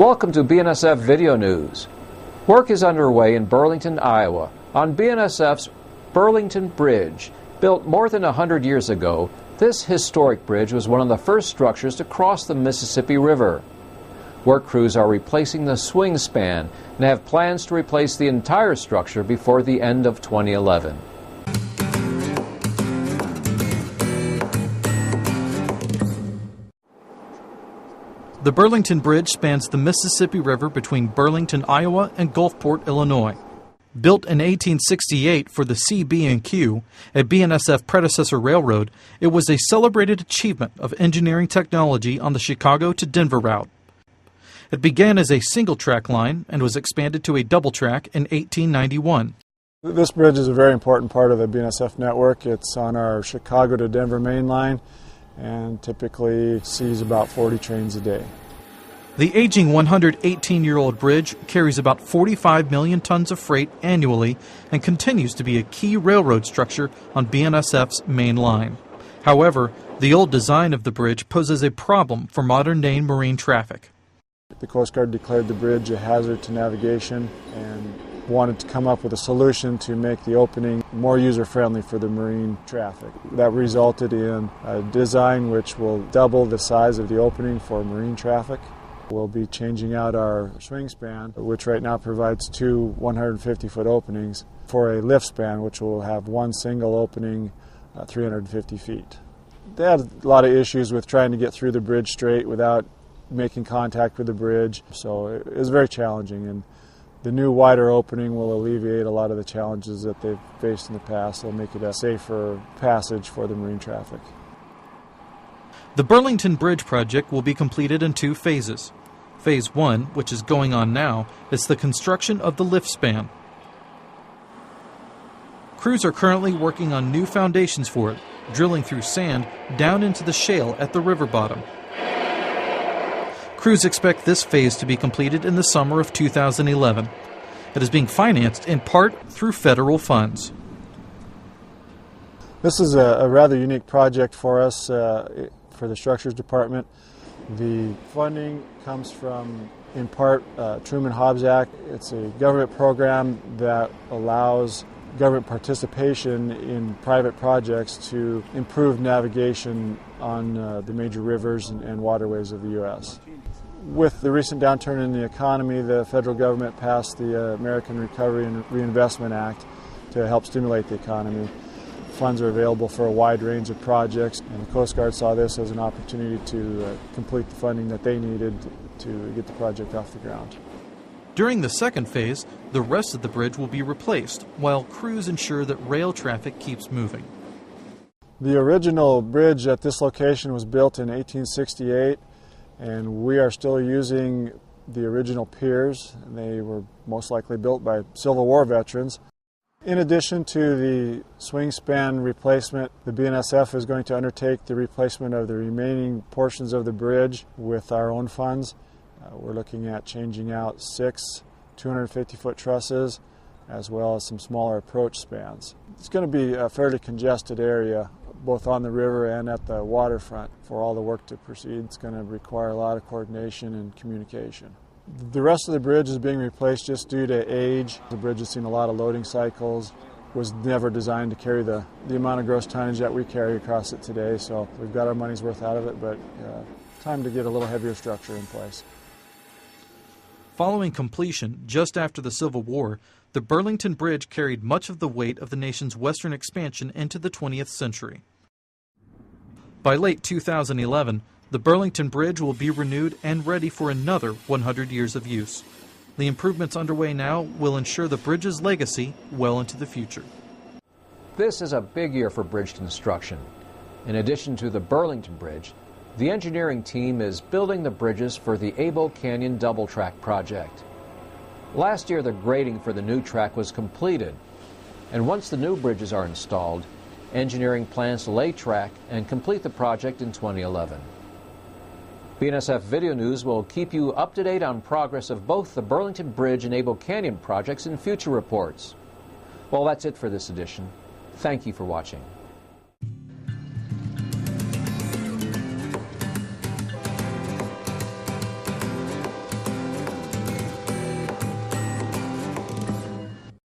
Welcome to BNSF Video News. Work is underway in Burlington, Iowa, on BNSF's Burlington Bridge. Built more than 100 years ago, this historic bridge was one of the first structures to cross the Mississippi River. Work crews are replacing the swing span and have plans to replace the entire structure before the end of 2011. The Burlington Bridge spans the Mississippi River between Burlington, Iowa and Gulfport, Illinois. Built in 1868 for the CB&Q, a BNSF predecessor railroad, it was a celebrated achievement of engineering technology on the Chicago to Denver route. It began as a single-track line and was expanded to a double track in 1891. This bridge is a very important part of the BNSF network. It's on our Chicago to Denver main line and typically sees about 40 trains a day. The aging 118-year-old bridge carries about 45 million tons of freight annually and continues to be a key railroad structure on BNSF's main line. However, the old design of the bridge poses a problem for modern-day marine traffic. The Coast Guard declared the bridge a hazard to navigation and wanted to come up with a solution to make the opening more user-friendly for the marine traffic. That resulted in a design which will double the size of the opening for marine traffic. We'll be changing out our swing span, which right now provides two 150-foot openings, for a lift span, which will have one single opening 350 feet. They had a lot of issues with trying to get through the bridge straight without making contact with the bridge, so it was very challenging. And the new wider opening will alleviate a lot of the challenges that they've faced in the past. It'll make it a safer passage for the marine traffic. The Burlington Bridge project will be completed in two phases. Phase 1, which is going on now, is the construction of the lift span. Crews are currently working on new foundations for it, drilling through sand down into the shale at the river bottom. Crews expect this phase to be completed in the summer of 2011. It is being financed in part through federal funds. This is a rather unique project for us, for the Structures Department. The funding comes from, in part, Truman Hobbs Act. It's a government program that allows government participation in private projects to improve navigation on the major rivers and waterways of the U.S. With the recent downturn in the economy, the federal government passed the American Recovery and Reinvestment Act to help stimulate the economy. Funds are available for a wide range of projects, and the Coast Guard saw this as an opportunity to complete the funding that they needed to get the project off the ground. During the second phase, the rest of the bridge will be replaced, while crews ensure that rail traffic keeps moving. The original bridge at this location was built in 1868, and we are still using the original piers. They were most likely built by Civil War veterans. In addition to the swing span replacement, the BNSF is going to undertake the replacement of the remaining portions of the bridge with our own funds. We're looking at changing out 6 250-foot trusses, as well as some smaller approach spans. It's going to be a fairly congested area, both on the river and at the waterfront. For all the work to proceed, it's going to require a lot of coordination and communication. The rest of the bridge is being replaced just due to age. The bridge has seen a lot of loading cycles, was never designed to carry the amount of gross tonnage that we carry across it today, so we've got our money's worth out of it, but time to get a little heavier structure in place. Following completion, just after the Civil War, the Burlington Bridge carried much of the weight of the nation's western expansion into the 20th century. By late 2011, the Burlington Bridge will be renewed and ready for another 100 years of use. The improvements underway now will ensure the bridge's legacy well into the future. This is a big year for bridge construction. In addition to the Burlington Bridge, the engineering team is building the bridges for the Able Canyon Double Track project. Last year, the grading for the new track was completed, and once the new bridges are installed, engineering plans to lay track and complete the project in 2011. BNSF Video News will keep you up to date on progress of both the Burlington Bridge and Able Canyon projects in future reports. Well, that's it for this edition. Thank you for watching.